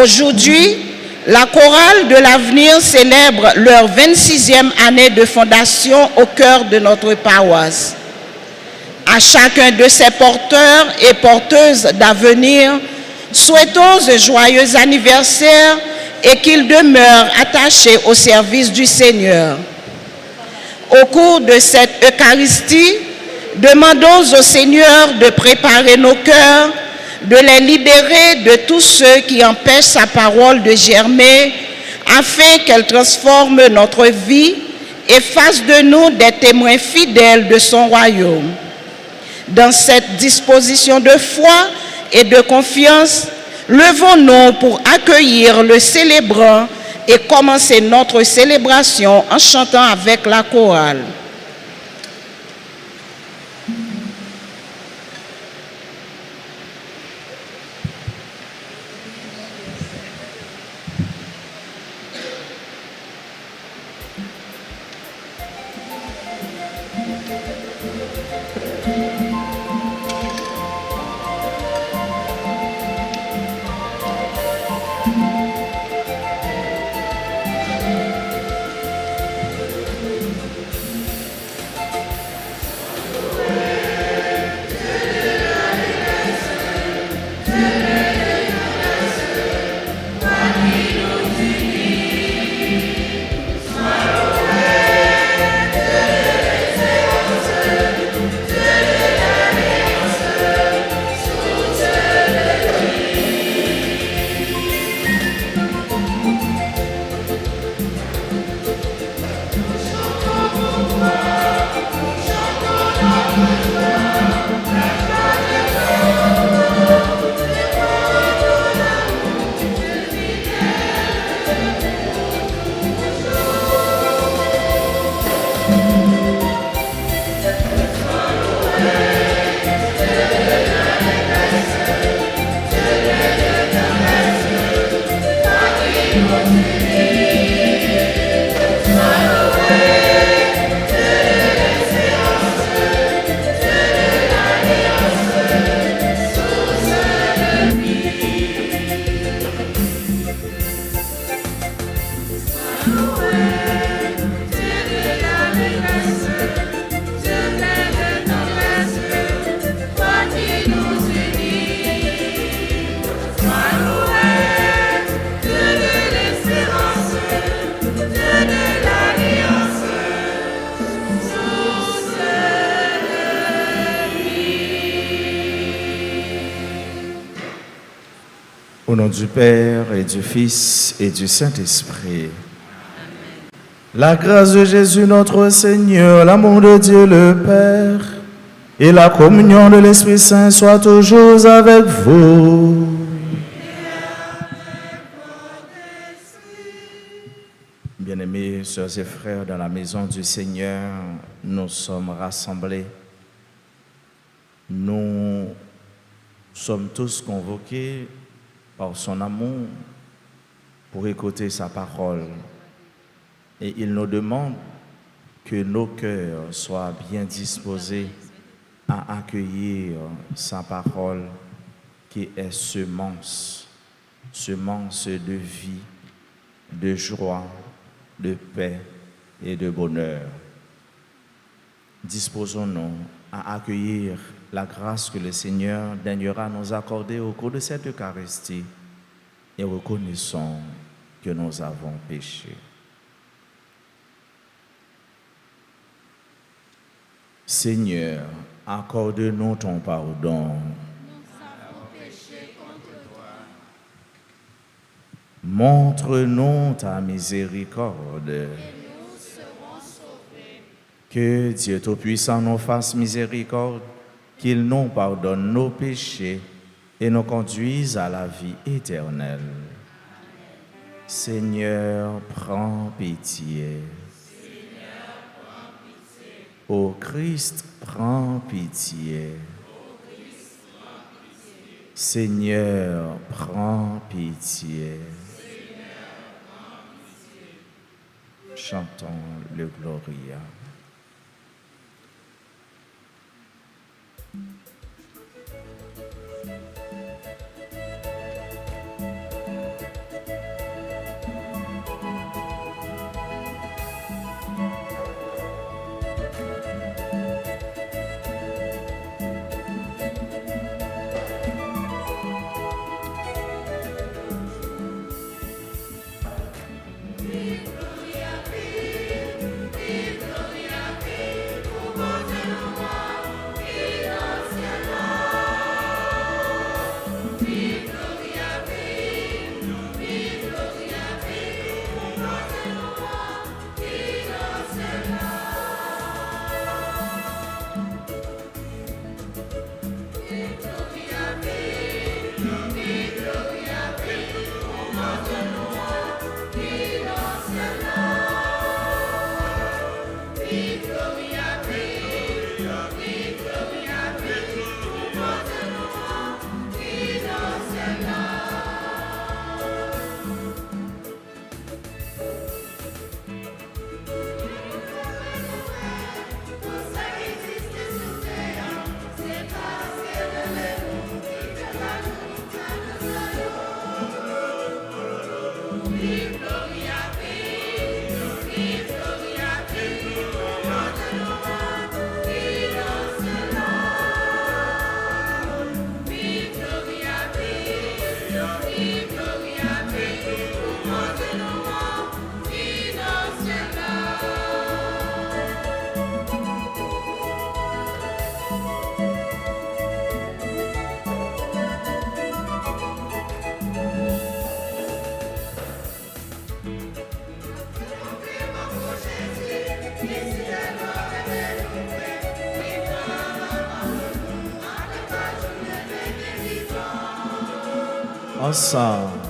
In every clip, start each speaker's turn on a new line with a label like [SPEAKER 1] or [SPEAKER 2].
[SPEAKER 1] Aujourd'hui, la chorale de l'avenir célèbre leur 26e année de fondation au cœur de notre paroisse. À chacun de ces porteurs et porteuses d'avenir, souhaitons un joyeux anniversaire et qu'ils demeurent attachés au service du Seigneur. Au cours de cette Eucharistie, demandons au Seigneur de préparer nos cœurs, de les libérer de tous ceux qui empêchent sa parole de germer, afin qu'elle transforme notre vie et fasse de nous des témoins fidèles de son royaume. Dans cette disposition de foi et de confiance, levons-nous pour accueillir le célébrant et commencer notre célébration en chantant avec la chorale.
[SPEAKER 2] Au nom du Père et du Fils et du Saint-Esprit. La grâce de Jésus notre Seigneur, l'amour de Dieu le Père et la communion de l'Esprit Saint soient toujours avec vous. Bien-aimés sœurs et frères, dans la maison du Seigneur, nous sommes rassemblés. Nous sommes tous convoqués par son amour pour écouter sa parole. Et il nous demande que nos cœurs soient bien disposés à accueillir sa parole qui est semence de vie, de joie, de paix et de bonheur. Disposons-nous à accueillir la grâce que le Seigneur daignera nous accorder au cours de cette Eucharistie et reconnaissons que nous avons péché. Seigneur, accorde-nous ton pardon.
[SPEAKER 3] Nous avons péché contre toi.
[SPEAKER 2] Montre-nous ta miséricorde.
[SPEAKER 3] Et nous serons sauvés.
[SPEAKER 2] Que Dieu Tout-Puissant nous fasse miséricorde, qu'il nous pardonne nos péchés et nous conduise à la vie éternelle. Amen. Seigneur, prends pitié.
[SPEAKER 3] Seigneur, prends pitié.
[SPEAKER 2] Ô Christ, prends pitié.
[SPEAKER 3] Ô Christ, prends pitié.
[SPEAKER 2] Seigneur, prends pitié.
[SPEAKER 3] Seigneur, prends pitié.
[SPEAKER 2] Chantons le Gloria. Ensemble.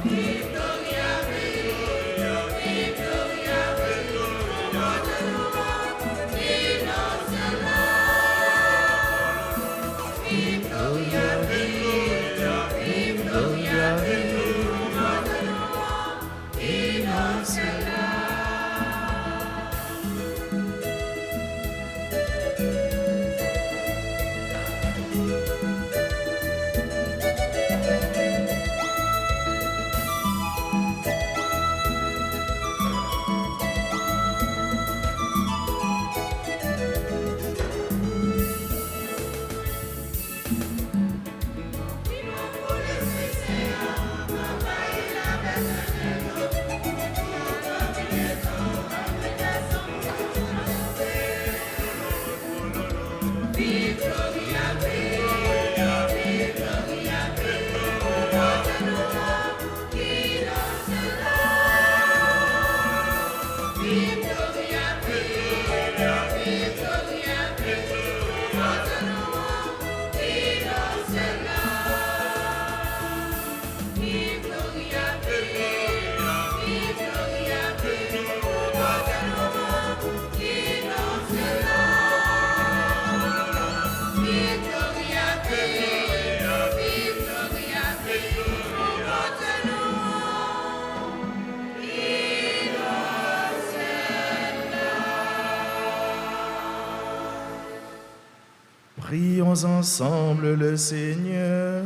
[SPEAKER 2] Prions ensemble le Seigneur.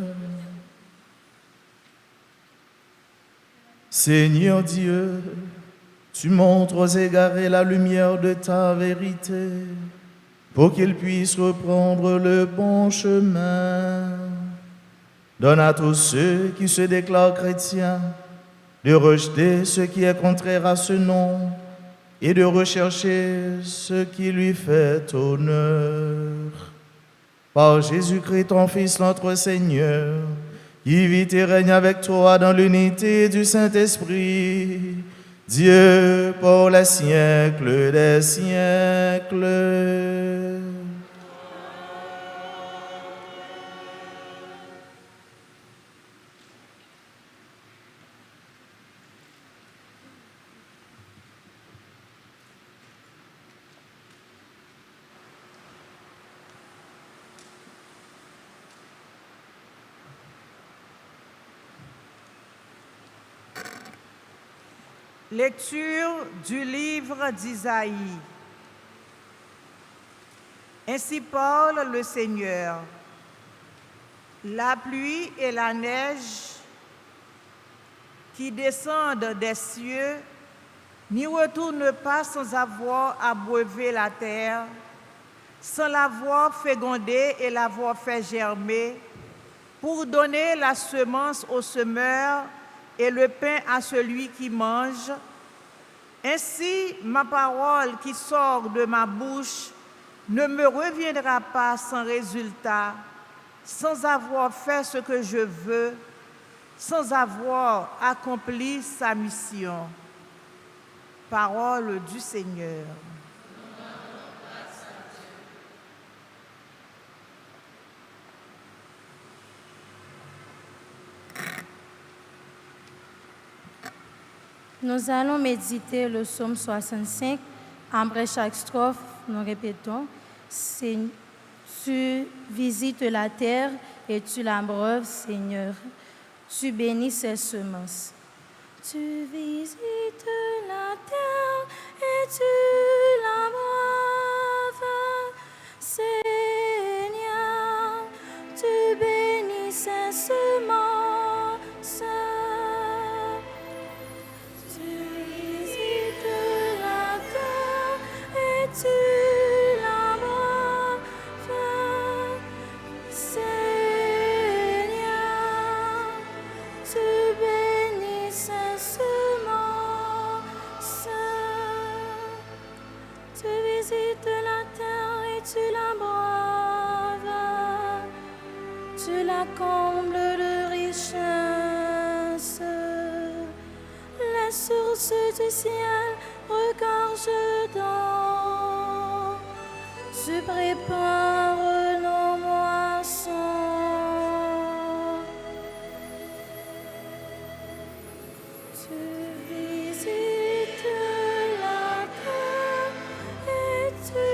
[SPEAKER 2] Seigneur Dieu, tu montres aux égarés la lumière de ta vérité pour qu'ils puissent reprendre le bon chemin. Donne à tous ceux qui se déclarent chrétiens de rejeter ce qui est contraire à ce nom et de rechercher ce qui lui fait honneur. Par Jésus-Christ, ton Fils, notre Seigneur, qui vit et règne avec toi dans l'unité du Saint-Esprit, Dieu pour les siècles des siècles.
[SPEAKER 4] Lecture du livre d'Isaïe. Ainsi parle le Seigneur. La pluie et la neige qui descendent des cieux n'y retournent pas sans avoir abreuvé la terre, sans l'avoir fécondée et l'avoir fait germer, pour donner la semence au semeur et le pain à celui qui mange. Ainsi, ma parole qui sort de ma bouche ne me reviendra pas sans résultat, sans avoir fait ce que je veux, sans avoir accompli sa mission. Parole du Seigneur.
[SPEAKER 5] Nous allons méditer le psaume 65. Après chaque strophe, nous répétons « Tu visites la terre et tu l'abreuves, Seigneur. Tu bénis ses semences. Tu visites la terre et tu l'abreuves, Seigneur. Tu bénis ses semences. Tu la comble de richesse. Les sources du ciel regorgent d'eau. Tu prépares nos moissons. Tu visites la terre et tu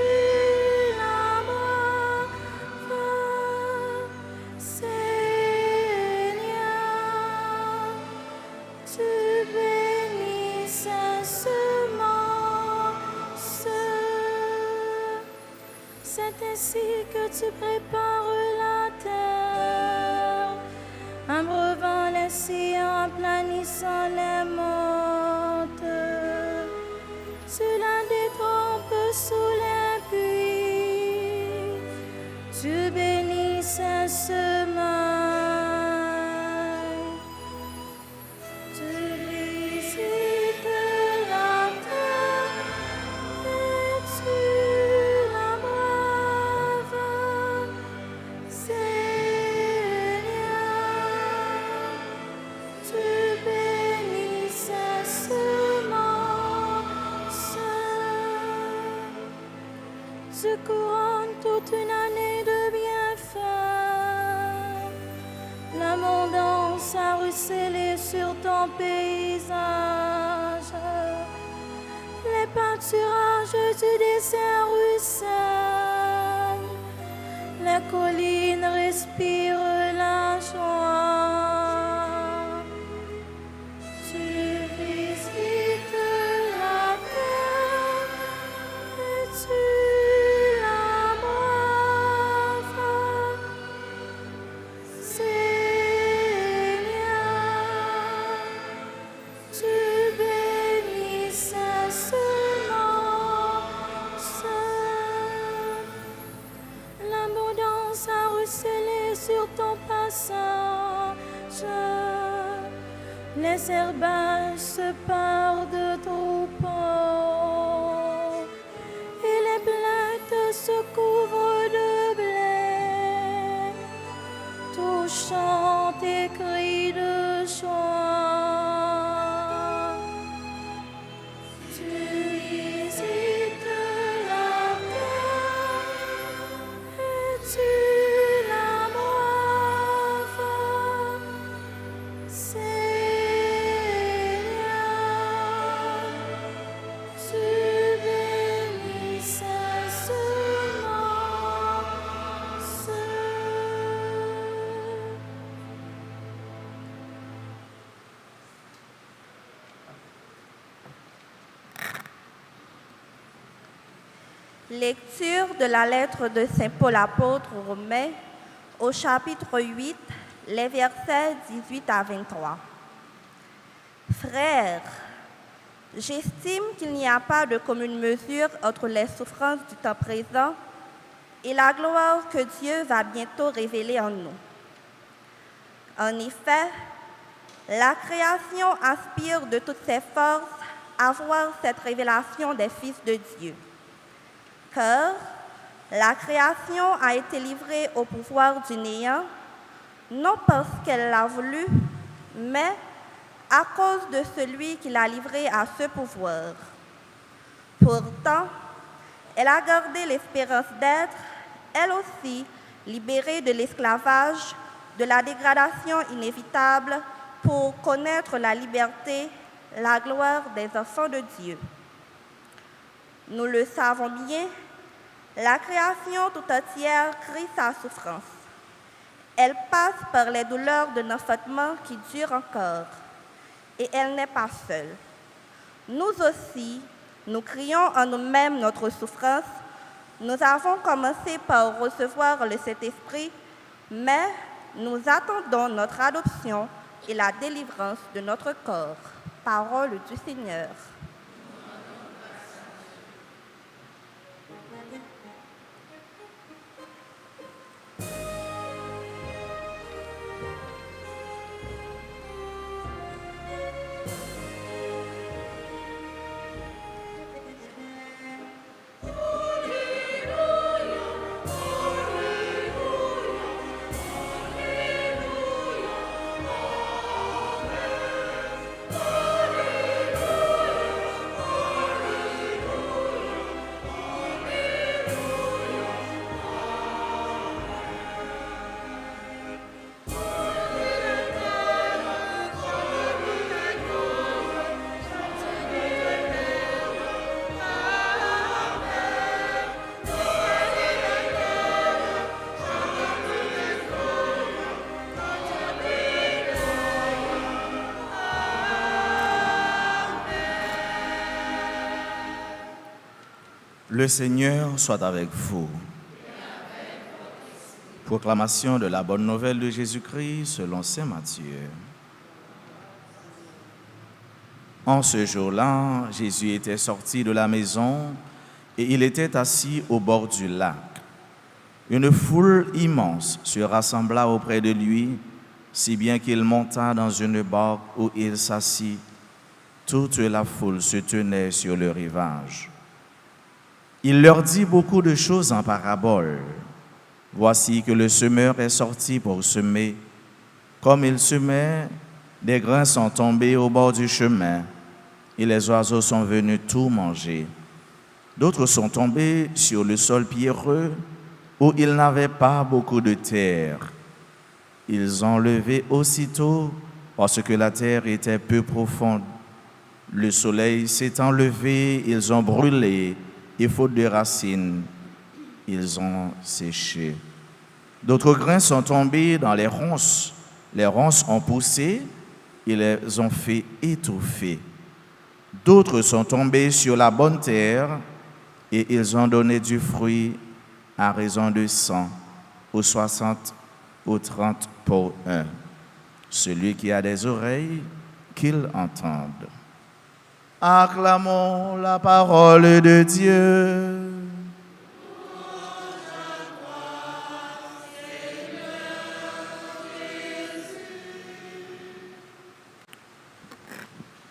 [SPEAKER 5] l'abreves, Seigneur. Tu bénis sa semence. C'est ainsi que tu prépares la terre, abreuvant les sillons, planissant les montes. Tu la détrompes sous les puits. Tu bénis sa semaille. Tu visites la terre et tu l'abreves, Seigneur. Tu bénis sa semence. Tu couronnes toute une année de bienfaits. L'abondance a ruisselé sur ton paysage. Les pâturages du désert ruissellent. Les collines respirent la joie. Tu visites la terre et tu l'abreves, Seigneur. Tu bénis sa semence. L'abondance a ruisselé sur ton passage. Les herbages se parent de troupeaux et les plantes se couvrent de blé. Tout chante et crie de joie. Tu visites la terre et tu l'abreves, Seigneur. Tu bénis sa semence.
[SPEAKER 6] Lecture de la lettre de Saint Paul apôtre aux Romains au chapitre 8, les versets 18 à 23. Frères, j'estime qu'il n'y a pas de commune mesure entre les souffrances du temps présent et la gloire que Dieu va bientôt révéler en nous. En effet, la création aspire de toutes ses forces à voir cette révélation des fils de Dieu. Car la création a été livrée au pouvoir du néant, non parce qu'elle l'a voulu, mais à cause de celui qui l'a livrée à ce pouvoir. Pourtant, elle a gardé l'espérance d'être, elle aussi, libérée de l'esclavage, de la dégradation inévitable, pour connaître la liberté, la gloire des enfants de Dieu. Nous le savons bien, la création tout entière crie sa souffrance. Elle passe par les douleurs de l'enfantement qui durent encore. Et elle n'est pas seule. Nous aussi, nous crions en nous-mêmes notre souffrance. Nous avons commencé par recevoir le Saint-Esprit, mais nous attendons notre adoption et la délivrance de notre corps. Parole du Seigneur.
[SPEAKER 3] Alléluia, Alléluia, Alléluia.
[SPEAKER 2] Le Seigneur soit avec vous. Proclamation de la bonne nouvelle de Jésus-Christ selon saint Matthieu. En ce jour-là, Jésus était sorti de la maison et il était assis au bord du lac. Une foule immense se rassembla auprès de lui, si bien qu'il monta dans une barque où il s'assit. Toute la foule se tenait sur le rivage. Il leur dit beaucoup de choses en parabole. Voici que le semeur est sorti pour semer. Comme il semait, des grains sont tombés au bord du chemin et les oiseaux sont venus tout manger. D'autres sont tombés sur le sol pierreux où il n'avait pas beaucoup de terre. Ils ont levé aussitôt parce que la terre était peu profonde. Le soleil s'étant levé, ils ont brûlé et faute de racines, ils ont séché. D'autres grains sont tombés dans les ronces. Les ronces ont poussé et les ont fait étouffer. D'autres sont tombés sur la bonne terre et ils ont donné du fruit à raison de 100, ou 60, ou 30 pour un. Celui qui a des oreilles, qu'il entende. Acclamons la parole de Dieu.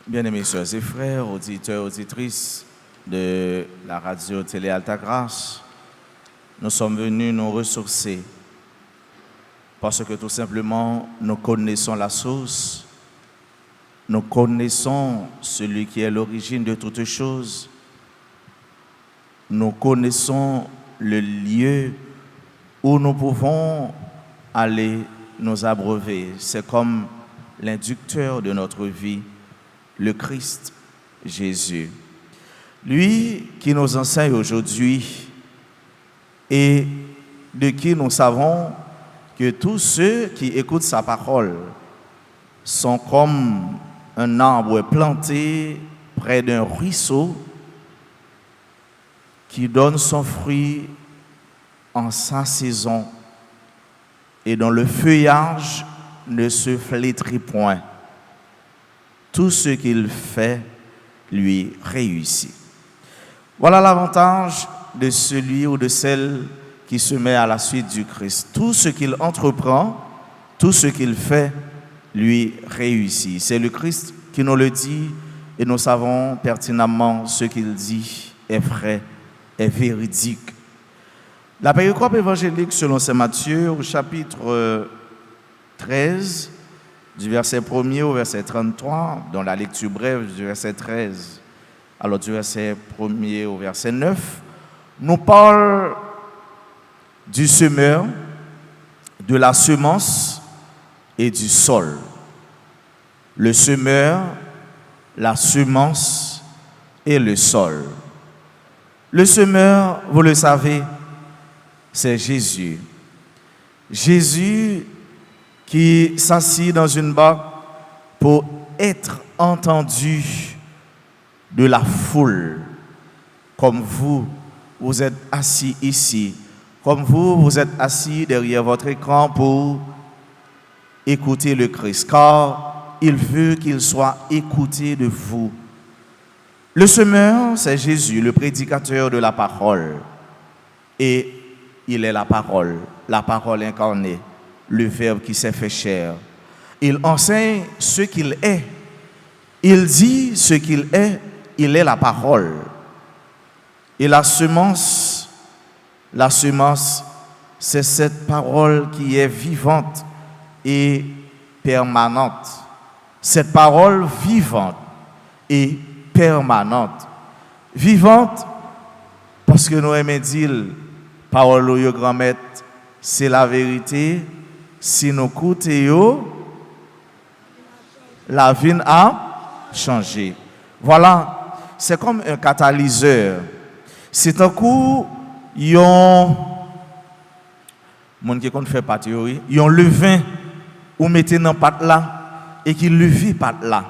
[SPEAKER 2] Bien-aimés sœurs et frères, auditeurs, auditrices de la radio Télé Alta Grâce, nous sommes venus nous ressourcer parce que tout simplement nous connaissons la source, nous connaissons celui qui est l'origine de toutes choses, nous connaissons le lieu où nous pouvons aller nous abreuver. C'est comme l'inducteur de notre vie, le Christ Jésus. Lui qui nous enseigne aujourd'hui et de qui nous savons que tous ceux qui écoutent sa parole sont comme un arbre planté près d'un ruisseau qui donne son fruit en sa saison et dont le feuillage ne se flétrit point. Tout ce qu'il fait lui réussit. Voilà l'avantage de celui ou de celle qui se met à la suite du Christ. Tout ce qu'il entreprend, tout ce qu'il fait lui réussit. C'est le Christ qui nous le dit et nous savons pertinemment ce qu'il dit est vrai, est véridique. La péricope évangélique selon saint Matthieu au chapitre 13, du verset 1er au verset 33, dans la lecture brève du verset 13, alors du verset 1er au verset 9, nous parle du semeur, de la semence et du sol. Le semeur, la semence et le sol. Le semeur, vous le savez, c'est Jésus. Jésus qui s'assit dans une barque pour être entendu de la foule. Comme vous, vous êtes assis ici. Comme vous êtes assis derrière votre écran pour écouter le Christ. Car il veut qu'il soit écouté de vous. Le semeur, c'est Jésus, le prédicateur de la parole. Et il est la parole incarnée. Le Verbe qui s'est fait chair. Il enseigne ce qu'il est. Il dit ce qu'il est. Il est la parole. Et la semence, c'est cette parole qui est vivante et permanente. Cette parole vivante et permanente. Vivante parce que nous aimons dire, parole au grand-maître, c'est la vérité. Si nous écoutons, la vie a changé. Voilà, c'est comme un catalyseur. C'est un coup, ils ont fait pas théorie, ils ont le vin ou mettez dans pâte là et qui levait pâte là.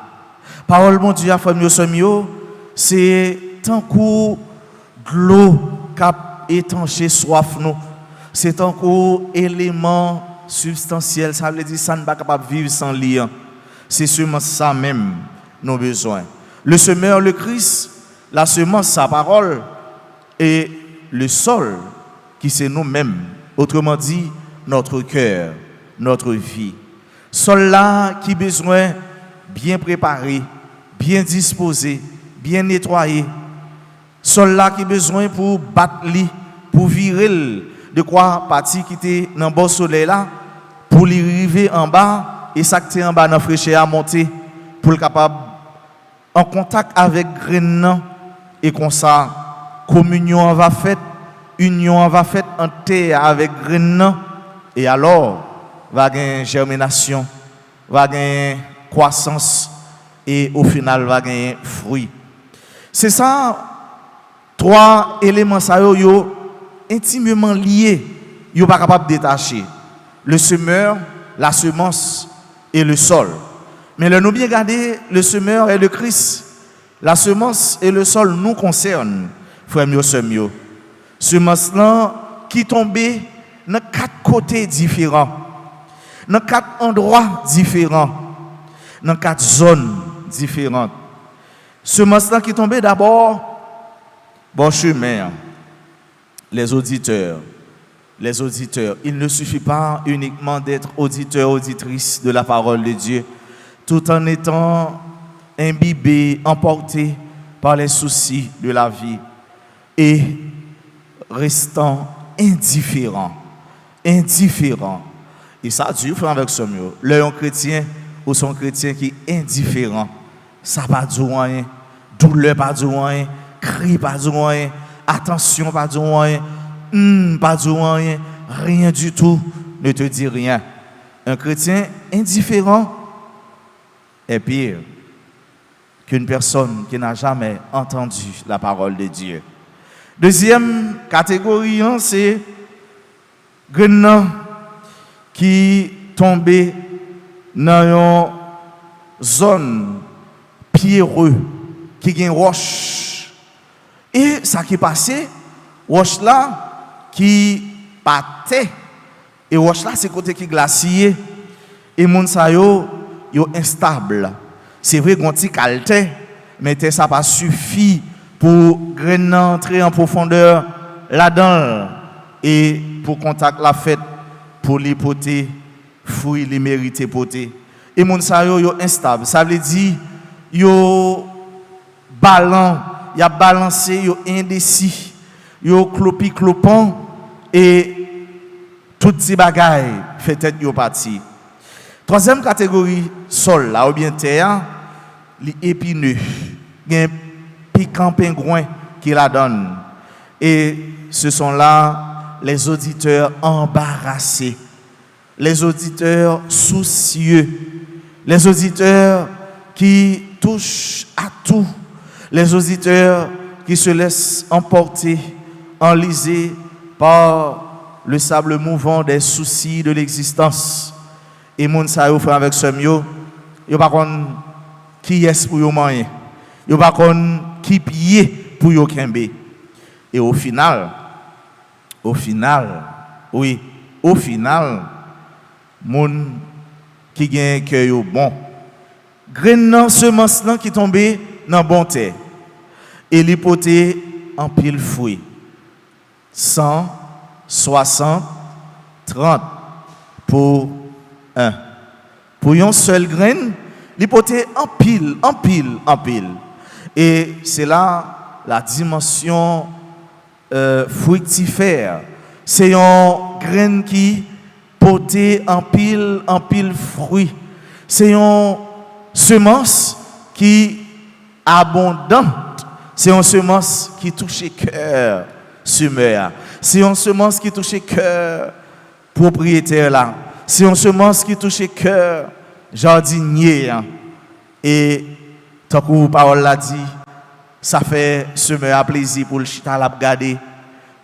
[SPEAKER 2] Parole mon Dieu, c'est un coup l'eau qui a étanché soif nous. C'est encore élément substantiel, ça veut dire ça ne pas capable de vivre sans lien. C'est seulement ça même nos besoins. Le semeur, le Christ, la semence, sa parole, et le sol qui c'est nous-mêmes. Autrement dit, notre cœur, notre vie. Sol là qui besoin bien préparé, bien disposé, bien nettoyé. Sol là qui besoin pour battre li, pour virer de quoi partir qui était dans le bon soleil là, pour lui arriver en bas et ça qui est en bas dans la fraîcheur à monter pour le capable en contact avec grain et comme ça communion va faite, union va faite en terre avec grain et alors va gagner germination, va gagner croissance et au final va gagner fruit. C'est ça trois éléments ça yo intimement liés, yo pas capable de détacher. Le semeur, la semence et le sol. Mais le nous bien garder le semeur et le Christ. La semence et le sol nous concernent, frère mio, sœur mio. Semence là qui tombait dans quatre côtés différents, dans quatre endroits différents, dans quatre zones différentes. Semence là qui tombait d'abord bon chemin. Les auditeurs, il ne suffit pas uniquement d'être auditeur, auditrice de la parole de Dieu, tout en étant imbibé, emporté par les soucis de la vie et restant indifférent. Et ça, Dieu fait avec ce mot. L'un chrétien ou son chrétien qui est indifférent, ça pas du rien, douleur pas du rien, cri pas du rien, attention pas du rien, pas du rien, rien du tout, ne te dit rien. Un chrétien indifférent est pire qu'une personne qui n'a jamais entendu la parole de Dieu. Deuxième catégorie, c'est Grenat qui tombait dans une zone pierreuse qui a une roche. Et ça qui est passé, roche là qui partait, et roche là c'est côté qui glacier, et moun sa yo instable. C'est vrai qu'on ti calte, mais ça pas suffi pour Grenat entrer en profondeur là-dedans et pour contact la fête pour les poter fruits les mériter poter. Et moun sa yo instable, ça veut dire yo ballant, y a balancé, yo indécis, yo clopi clopant et toutes ces bagailles fait tête yo parti. Troisième catégorie, sol là ou bien terre, les épineux, il y a un piquant pingouin qui la donne. Et ce sont là les auditeurs embarrassés, les auditeurs soucieux, les auditeurs qui touchent à tout, les auditeurs qui se laissent emporter, enlisés par le sable mouvant des soucis de l'existence. Et moun sa yo fait avec ce mio, yo pa konn qui est pour yo manger, yo pa konn qui pied pour yo kembe. Et au final, moun qui gen cœur yo bon, grain semence nan qui tombe dans bon terre. Et li pote en pile fruit. 100, 60, 30 pour un. Pour une seule graine, il pote en pile. Et c'est là la dimension fructifère. C'est une graine qui pote en pile fruit. C'est une semence qui abondante. C'est une semence qui touche le cœur semeur. C'est une semence qui touche le cœur propriétaire là. C'est une semence qui touche le cœur jardinier. Et tant que la parole l'a dit, ça fait semeur à plaisir pour le chita la regarder,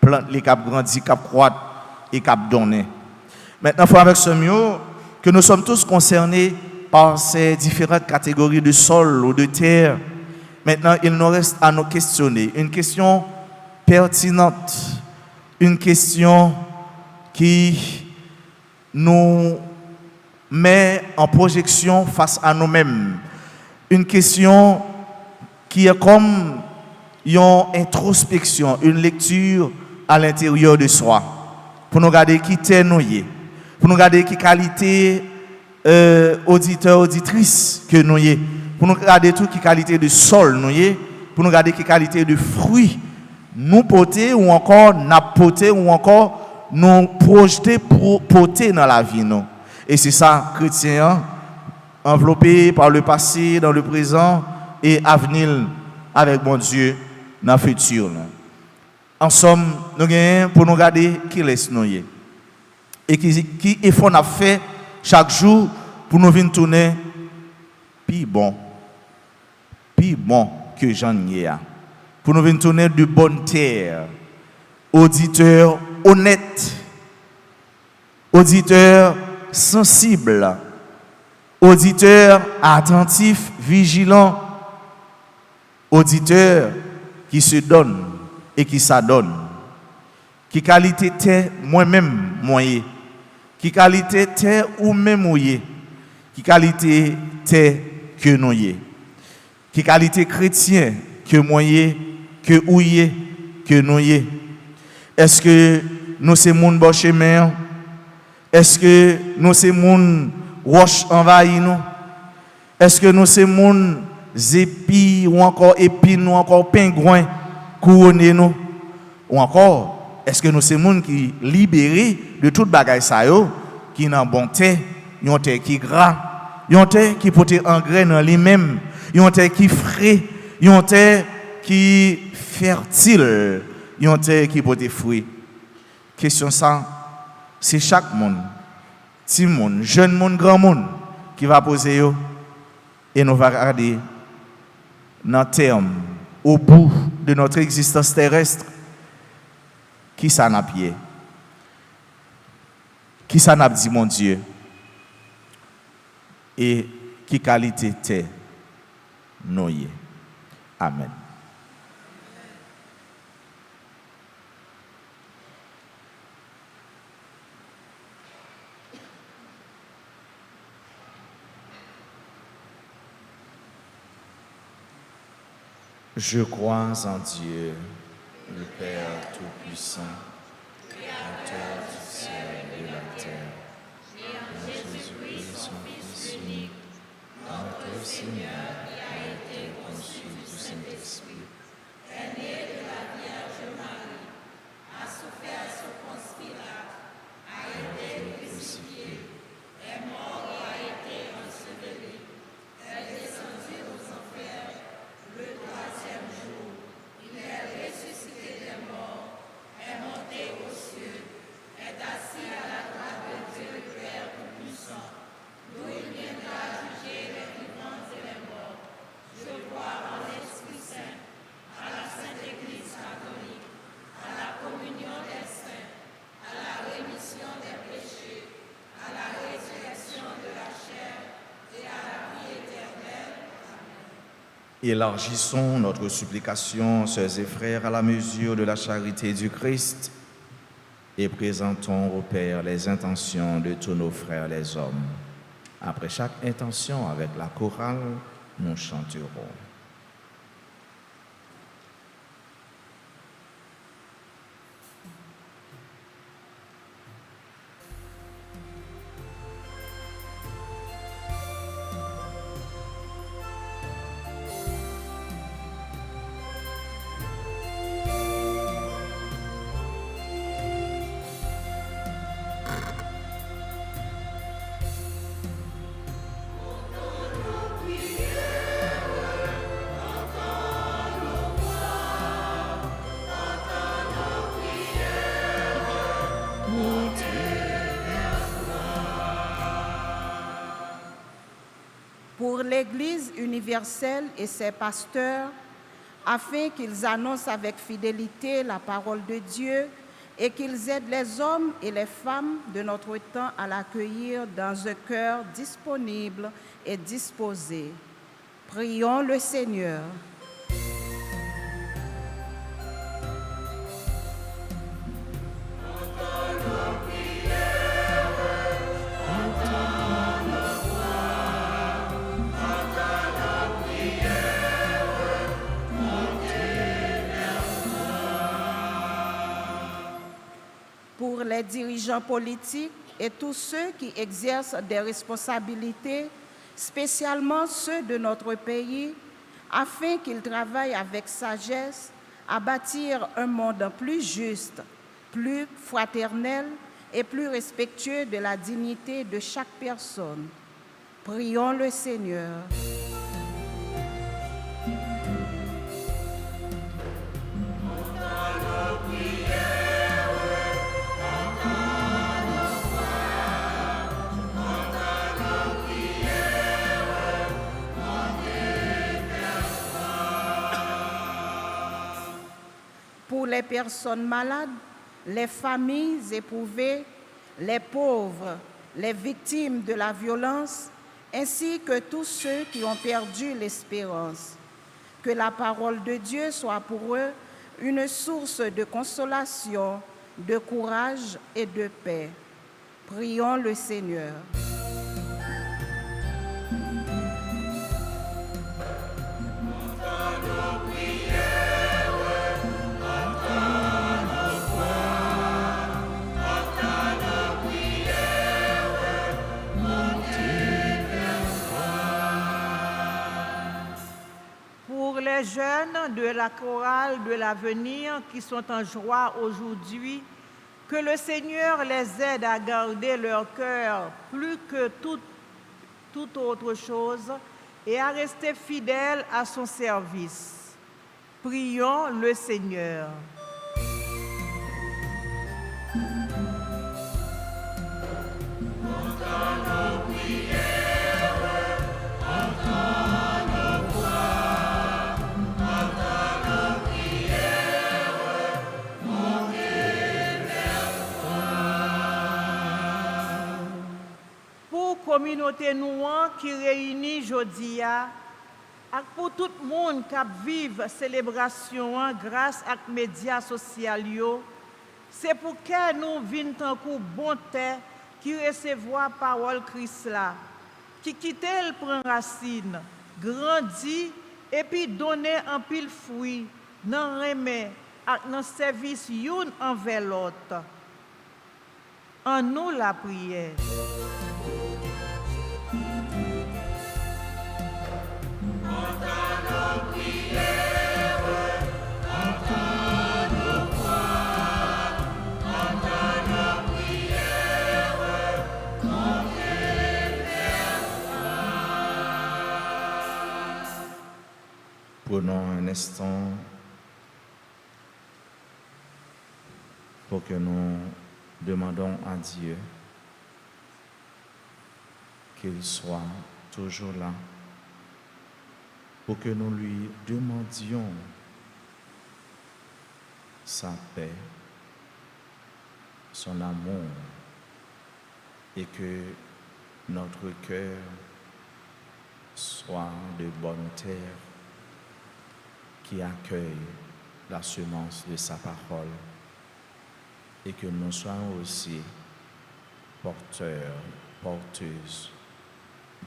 [SPEAKER 2] plante les cap grandi, cap croître et cap donner. Maintenant, il faut avec ce mieux que nous sommes tous concernés par ces différentes catégories de sol ou de terre. Maintenant, il nous reste à nous questionner. Une question pertinente, une question qui nous met en projection face à nous-mêmes, une question qui est comme une introspection, une lecture à l'intérieur de soi, pour nous regarder qui t'es nous, pour nous regarder qui qualité auditeur, auditrice que nous y, pour nous regarder tout qui qualité de sol nous y, pour nous regarder qui qualité de fruits nous porter ou encore n'a porter ou encore nous projeter pour porter dans la vie nous. Et c'est ça chrétien enveloppé par le passé, dans le présent et à venir avec mon Dieu dans le futur. En somme, nous gagnons pour nous regarder qui laisse nous y. Et qui effort n'a fait chaque jour pour nous venir tourner plus bon que j'en ai. Pour nous venir tourner de bonne terre, auditeur honnête, auditeur sensible, auditeur attentif, vigilant, auditeur qui se donne et qui s'adonne. Qui qualité t'es moi-même moyen, qui qualité t'es ou même moyen, qui qualité t'es que nous y, qui qualité chrétien que moyen, que ouye, que nous y. Est-ce que nous sommes moun bon chemin? Est-ce que nous sommes moun roche envahi nous? Est-ce que nous sommes moun zépi ou encore épine ou encore pingouin couronné nous? Ou encore, est-ce que nous sommes moun qui libérés de toute bagaille ça yo, qui n'en bonté, yon terre qui gras, yon terre qui porte engrais dans lui-même, yon terre qui frais, yon terre qui fertile, yon terre qui porte fruits. Question ça, c'est chaque monde, petit monde, jeune monde, grand monde qui va poser yo et nous va regarder dans terme au bout de notre existence terrestre qui ça n'a pied, qui ça n'a dit mon Dieu et qui qualité t'es noyé. Amen. Je crois en Dieu, le Père Tout-Puissant, Créateur du ciel et de la terre, en Jésus-Christ, son Fils unique, notre Seigneur, qui a été conçu du Saint-Esprit, est né de la Vierge Marie, a souffert sous Ponce Pilate, a été crucifié, est mort et a été enseveli, est descendu aux enfers. Le troisième jour, il est ressuscité des morts, est monté aux cieux, est assis à la droite de Dieu le Père Tout-Puissant, d'où il viendra juger les vivants et les morts. Je crois en l'Esprit Saint, à la Sainte Église catholique, à la communion des saints, à la rémission des péchés, à la résurrection de la chair et à la vie éternelle. Élargissons notre supplication, sœurs et frères, à la mesure de la charité du Christ et présentons au Père les intentions de tous nos frères les hommes. Après chaque intention, avec la chorale, nous chanterons.
[SPEAKER 4] Pour l'Église universelle et ses pasteurs, afin qu'ils annoncent avec fidélité la parole de Dieu et qu'ils aident les hommes et les femmes de notre temps à l'accueillir dans un cœur disponible et disposé. Prions le Seigneur.
[SPEAKER 1] les dirigeants politiques et tous ceux qui exercent des responsabilités, spécialement ceux de notre pays, afin qu'ils travaillent avec sagesse à bâtir un monde plus juste, plus fraternel et plus respectueux de la dignité de chaque personne. Prions le Seigneur. Pour les personnes malades, les familles éprouvées, les pauvres, les victimes de la violence, ainsi que tous ceux qui ont perdu l'espérance. Que la parole de Dieu soit pour eux une source de consolation, de courage et de paix. Prions le Seigneur.
[SPEAKER 4] Les jeunes de la chorale de l'avenir qui sont en joie aujourd'hui, que le Seigneur les aide à garder leur cœur plus que toute autre chose et à rester fidèles à son service. Prions le Seigneur. Communauté noire qui réunit aujourd'hui, et pour tout le monde qui vive la célébration grâce aux médias sociaux, c'est pour que nous vînes en coup bonté qui recevoir la parole Christ là, qui quitte le prend racine, grandit et puis donner un pile fruit, dans remè, dans service une envers l'autre. En nous la prière.
[SPEAKER 2] Prenons un instant pour que nous demandons à Dieu qu'il soit toujours là, pour que nous lui demandions sa paix, son amour, et que notre cœur soit de bonne terre qui accueille la semence de sa parole et que nous soyons aussi porteurs, porteuses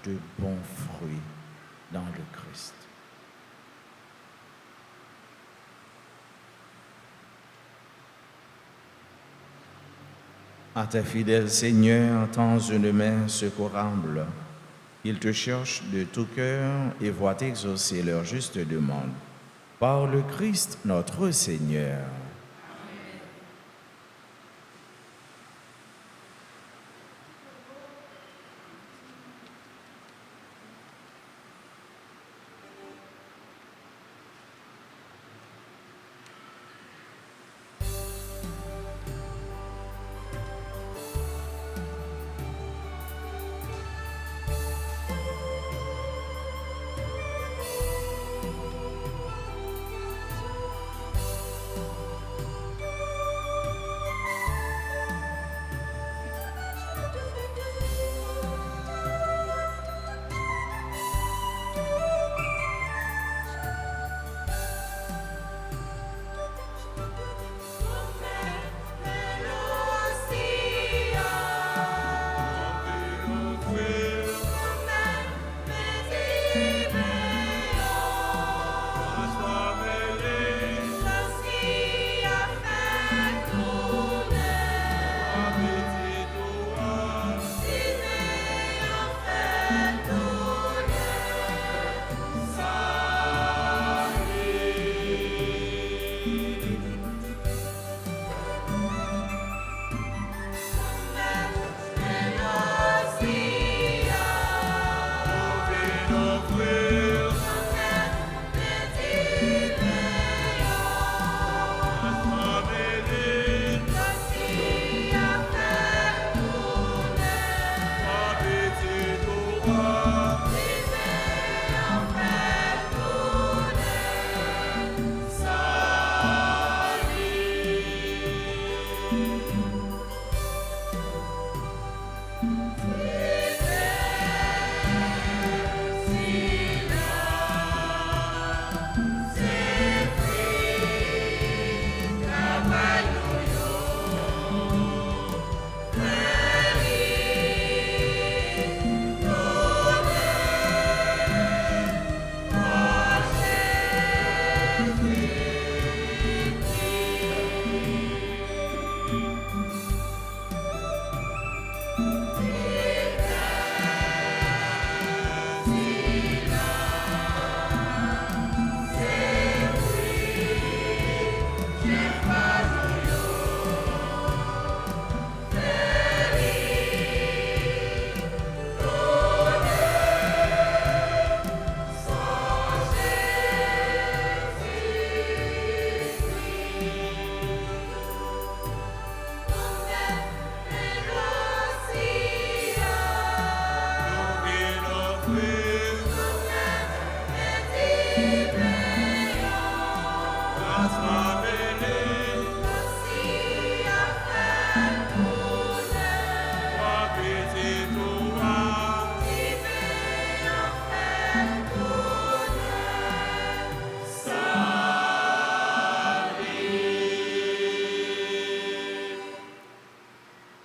[SPEAKER 2] de bons fruits dans le Christ. À tes fidèles, Seigneur, tends une main secourable. Ils te cherchent de tout cœur et voient exaucer leur juste demande. Par le Christ notre Seigneur.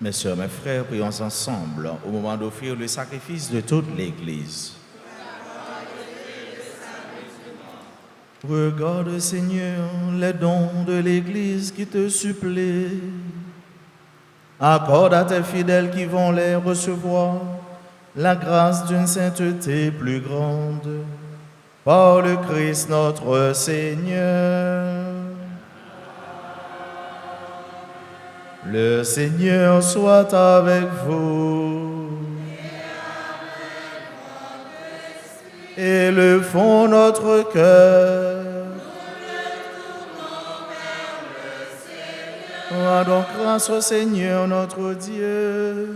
[SPEAKER 2] Mes sœurs, mes frères, prions ensemble au moment d'offrir le sacrifice de toute l'Église. Regarde, Seigneur, les dons de l'Église qui te supplie. Accorde à tes fidèles qui vont les recevoir la grâce d'une sainteté plus grande. Par le Christ notre Seigneur. Le Seigneur soit avec vous. Et le fond notre cœur. Rendons grâce au Seigneur notre Dieu.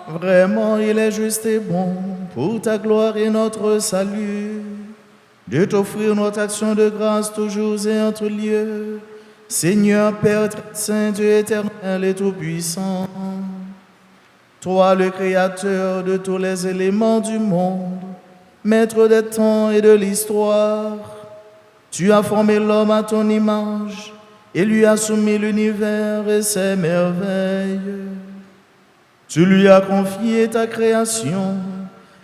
[SPEAKER 2] Vraiment, il est juste et bon pour ta gloire et notre salut de t'offrir notre action de grâce toujours et en tout lieu. Seigneur, Père très saint, Dieu éternel et tout-puissant, toi le Créateur de tous les éléments du monde, Maître des temps et de l'histoire, tu as formé l'homme à ton image et lui as soumis l'univers et ses merveilles. Tu lui as confié ta création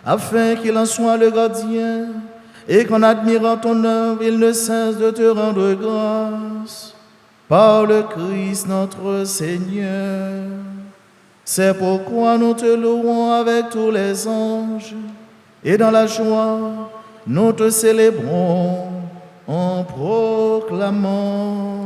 [SPEAKER 2] afin qu'il en soit le gardien et qu'en admirant ton œuvre, il ne cesse de te rendre grâce. Par le Christ notre Seigneur. C'est pourquoi nous te louons avec tous les anges et dans la joie, nous te célébrons en proclamant.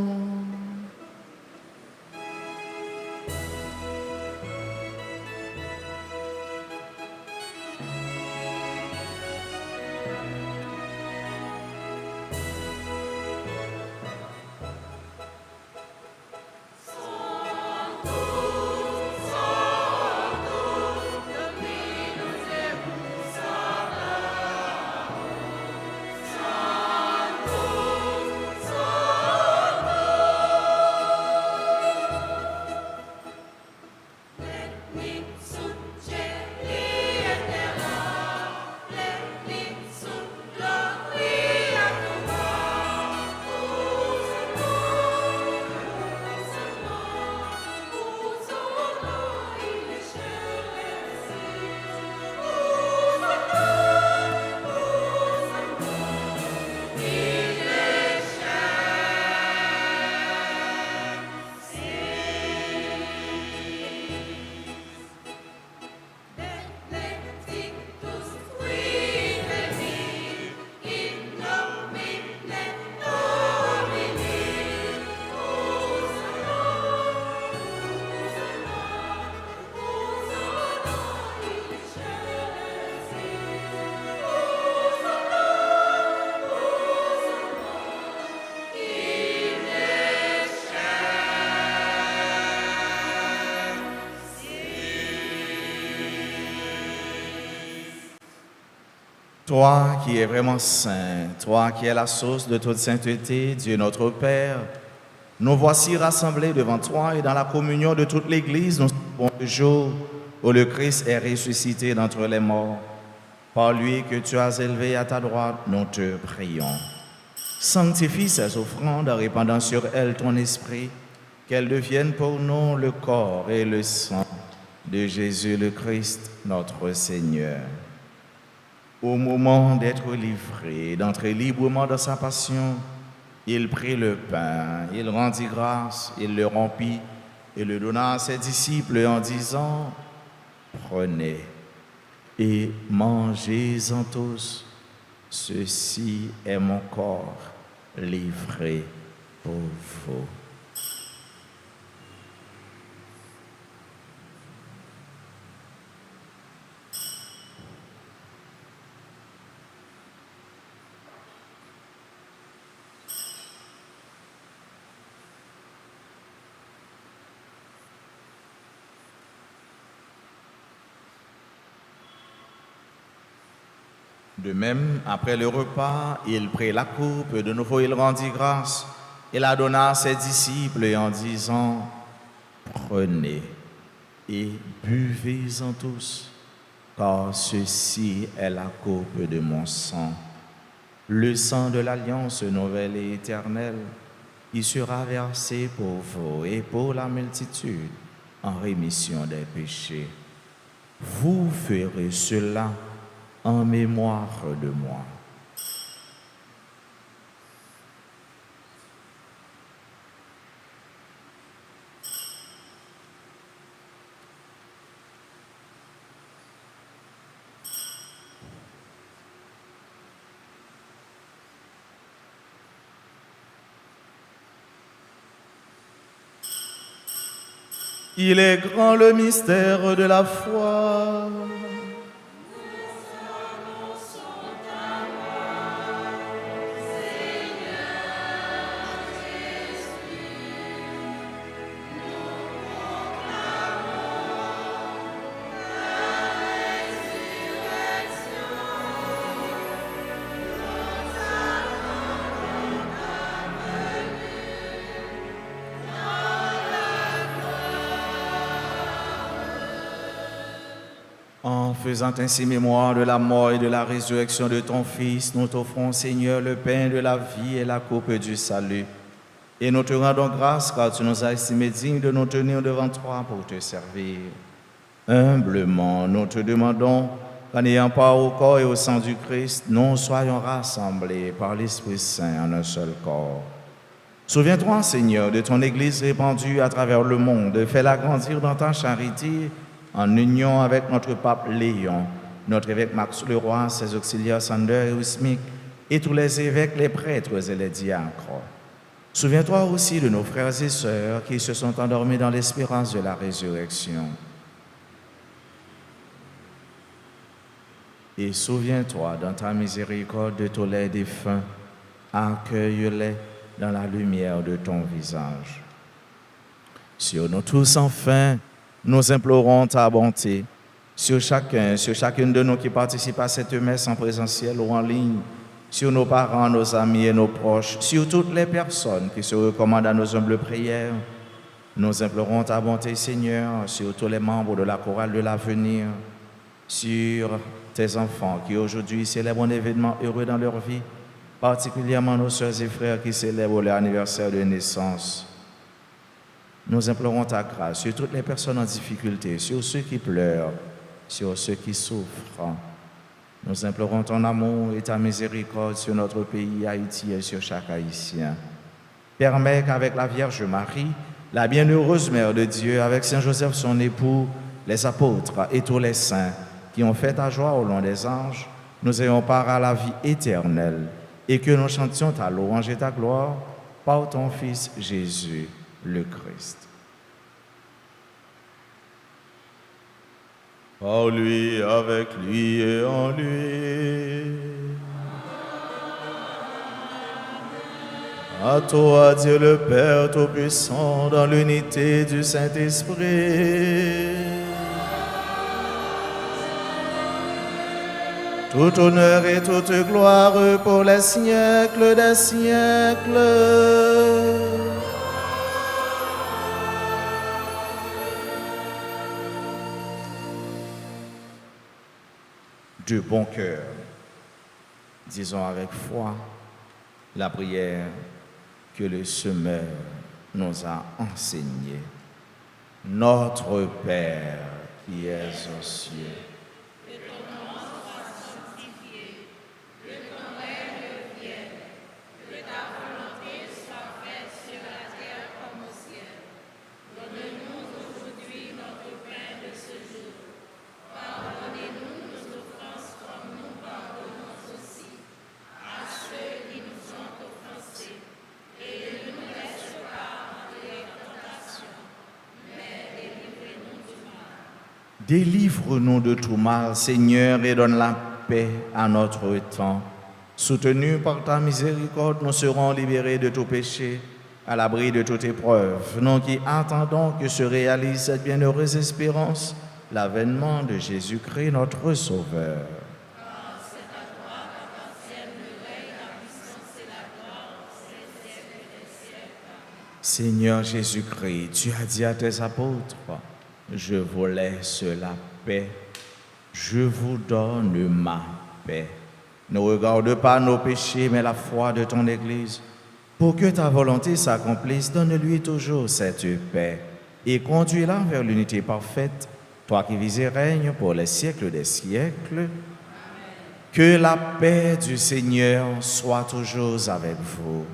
[SPEAKER 2] Toi qui es vraiment saint, toi qui es la source de toute sainteté, Dieu notre Père, nous voici rassemblés devant toi et dans la communion de toute l'Église, nous savons le jour où le Christ est ressuscité d'entre les morts. Par lui que tu as élevé à ta droite, nous te prions. Sanctifie ces offrandes en répandant sur elles ton esprit, qu'elles deviennent pour nous le corps et le sang de Jésus le Christ, notre Seigneur. Au moment d'être livré, d'entrer librement dans sa passion, il prit le pain, il rendit grâce, il le rompit et le donna à ses disciples en disant, « Prenez et mangez-en tous, ceci est mon corps livré pour vous. » De même, après le repas, il prit la coupe, de nouveau il rendit grâce, et la donna à ses disciples en disant, prenez et buvez-en tous, car ceci est la coupe de mon sang, le sang de l'alliance nouvelle et éternelle, qui sera versé pour vous et pour la multitude en rémission des péchés. Vous ferez cela en mémoire de moi. Il est grand le mystère de la foi. En faisant ainsi mémoire de la mort et de la résurrection de ton Fils, nous t'offrons, Seigneur, le pain de la vie et la coupe du salut. Et nous te rendons grâce car tu nous as estimés dignes de nous tenir devant toi pour te servir. Humblement, nous te demandons qu'en ayant part au corps et au sang du Christ, nous soyons rassemblés par l'Esprit Saint en un seul corps. Souviens-toi, Seigneur, de ton Église répandue à travers le monde. Fais-la grandir dans ta charité, en union avec notre pape Léon, notre évêque Max Leroy, ses auxiliaires Sander et Ousmic, et tous les évêques, les prêtres et les diacres. Souviens-toi aussi de nos frères et sœurs qui se sont endormis dans l'espérance de la résurrection. Et souviens-toi dans ta miséricorde de tous les défunts, accueille-les dans la lumière de ton visage. Sur nous tous, enfin, nous implorons ta bonté sur chacune de nous qui participe à cette messe en présentiel ou en ligne, sur nos parents, nos amis et nos proches, sur toutes les personnes qui se recommandent à nos humbles prières. Nous implorons ta bonté, Seigneur, sur tous les membres de la chorale de l'avenir, sur tes enfants qui aujourd'hui célèbrent un événement heureux dans leur vie, particulièrement nos sœurs et frères qui célèbrent leur anniversaire de naissance. Nous implorons ta grâce sur toutes les personnes en difficulté, sur ceux qui pleurent, sur ceux qui souffrent. Nous implorons ton amour et ta miséricorde sur notre pays Haïti et sur chaque Haïtien. Permets qu'avec la Vierge Marie, la bienheureuse Mère de Dieu, avec Saint Joseph son époux, les apôtres et tous les saints qui ont fait ta joie au long des anges, nous ayons part à la vie éternelle et que nous chantions ta louange et ta gloire par ton Fils Jésus, le Christ. Par lui, avec lui et en lui. À toi, Dieu le Père Tout-Puissant, dans l'unité du Saint-Esprit. Tout honneur et toute gloire pour les siècles des siècles. De bon cœur, disons avec foi la prière que le Semeur nous a enseignée. Notre Père qui es aux cieux, délivre-nous de tout mal, Seigneur, et donne la paix à notre temps. Soutenus par ta miséricorde, nous serons libérés de tout péché, à l'abri de toute épreuve. Nous qui attendons que se réalise cette bienheureuse espérance, l'avènement de Jésus-Christ, notre Sauveur.
[SPEAKER 3] C'est à toi
[SPEAKER 2] Seigneur Jésus-Christ, tu as dit à tes apôtres, je vous laisse la paix, je vous donne ma paix. Ne regarde pas nos péchés, mais la foi de ton Église. Pour que ta volonté s'accomplisse, donne-lui toujours cette paix et conduis-la vers l'unité parfaite, toi qui vis et règnes pour les siècles des siècles. Amen. Que la paix du Seigneur soit toujours avec vous.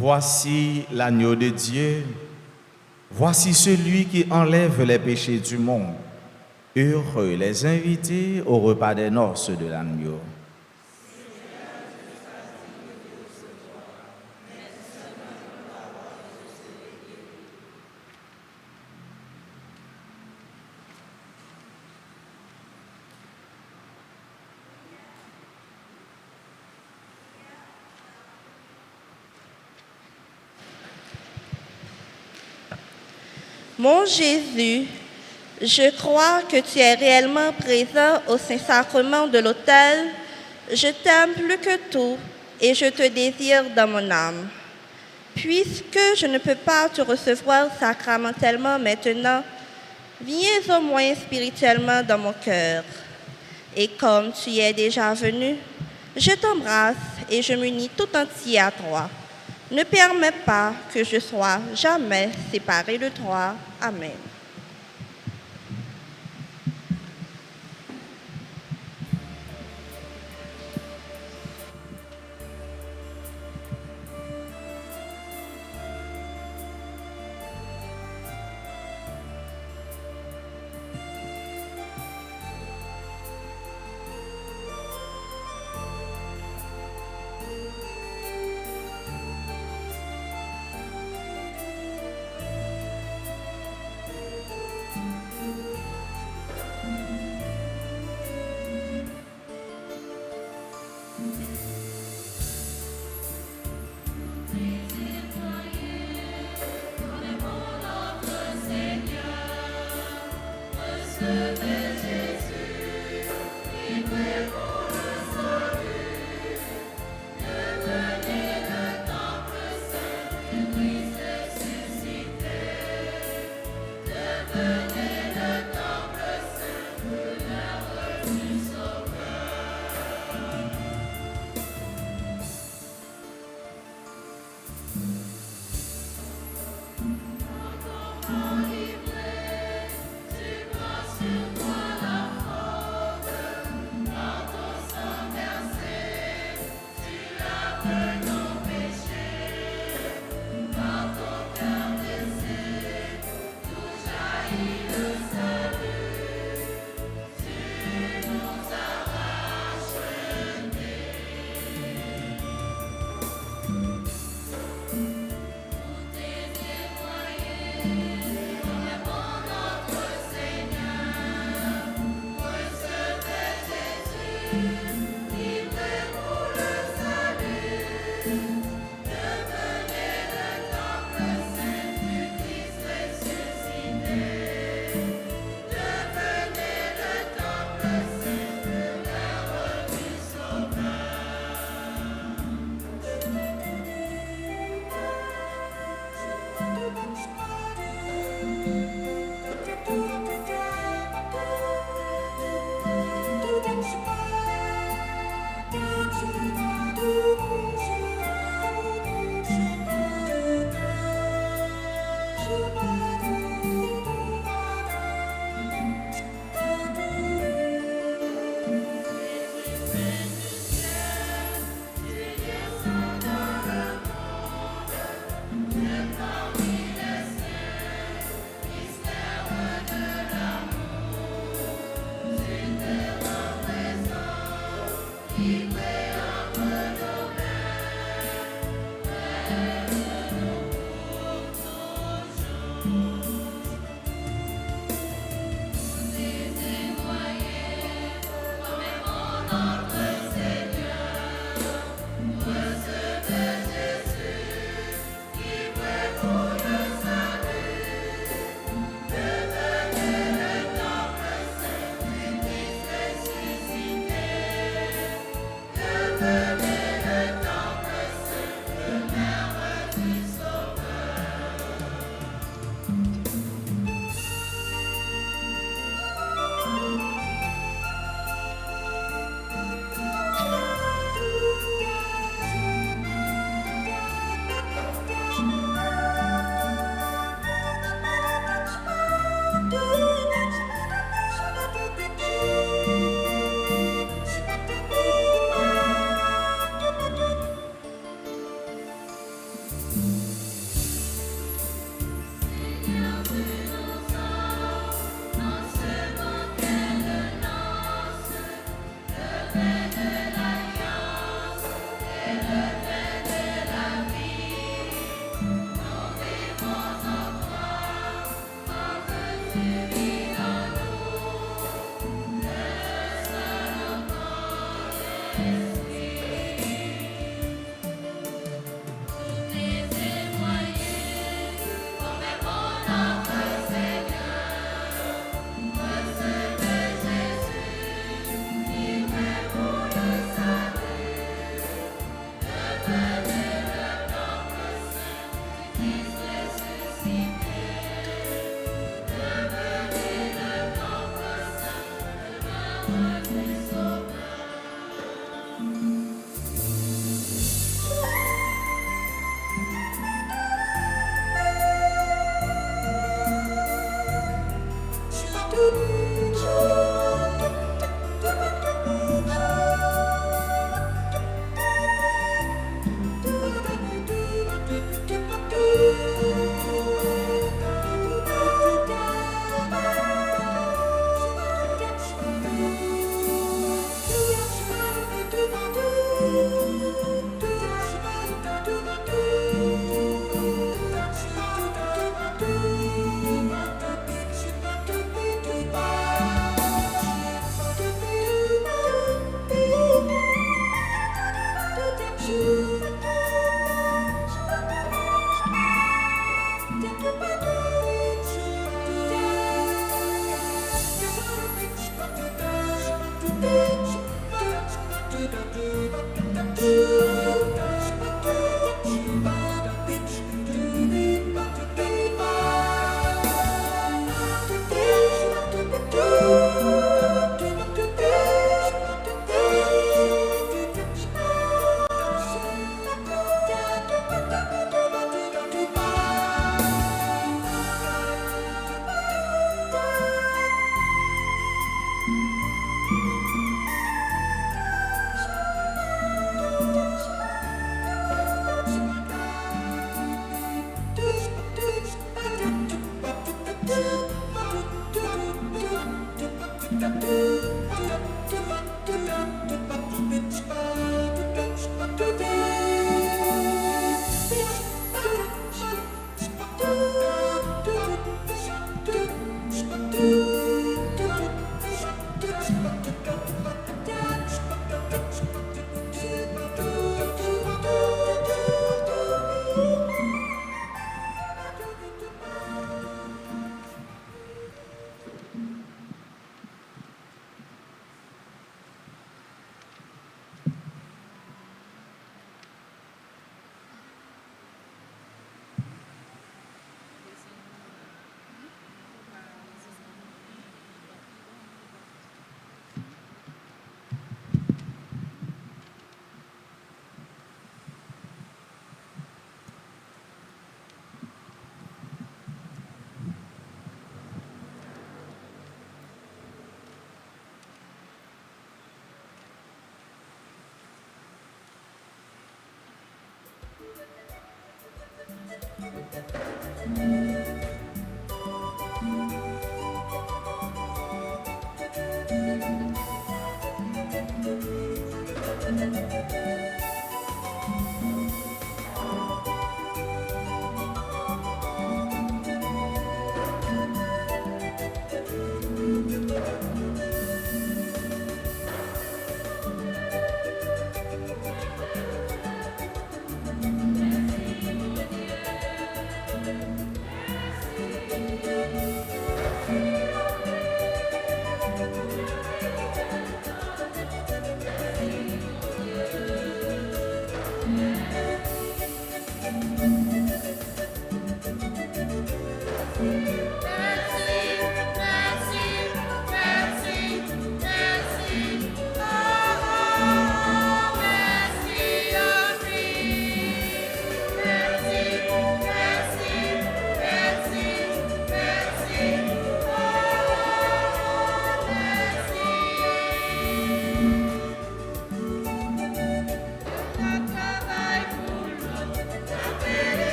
[SPEAKER 2] Voici l'agneau de Dieu, voici celui qui enlève les péchés du monde. Heureux les invités au repas des noces de l'agneau.
[SPEAKER 6] Mon Jésus, je crois que tu es réellement présent au Saint-Sacrement de l'autel. Je t'aime plus que tout et je te désire dans mon âme. Puisque je ne peux pas te recevoir sacramentellement maintenant, viens au moins spirituellement dans mon cœur. Et comme tu y es déjà venu, je t'embrasse et je m'unis tout entier à toi. Ne permets pas que je sois jamais séparé de toi. Amen.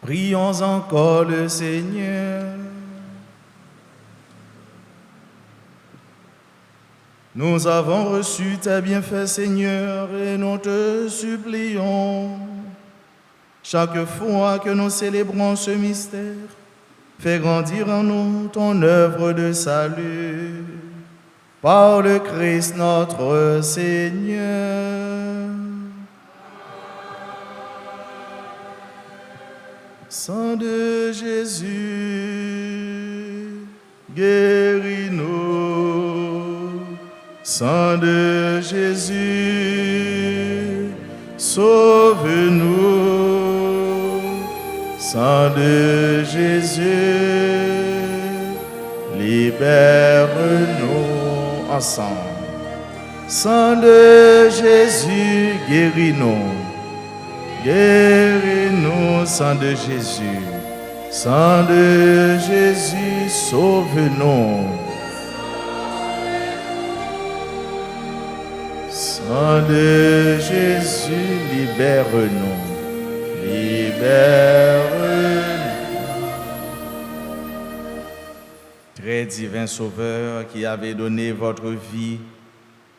[SPEAKER 2] Prions encore le Seigneur. Nous avons reçu tes bienfaits, Seigneur, et nous te supplions, chaque fois que nous célébrons ce mystère, fais grandir en nous ton œuvre de salut. Par le Christ notre Seigneur. Sang de Jésus, guéris-nous. Sang de Jésus, sauve-nous. Sang de Jésus, libère-nous ensemble. Sang de Jésus, guéris-nous. Guéris-nous, sang de Jésus. Sang de Jésus, sauve-nous. Sang de Jésus, libère-nous. Libère-nous. Très divin Sauveur, qui avez donné votre vie,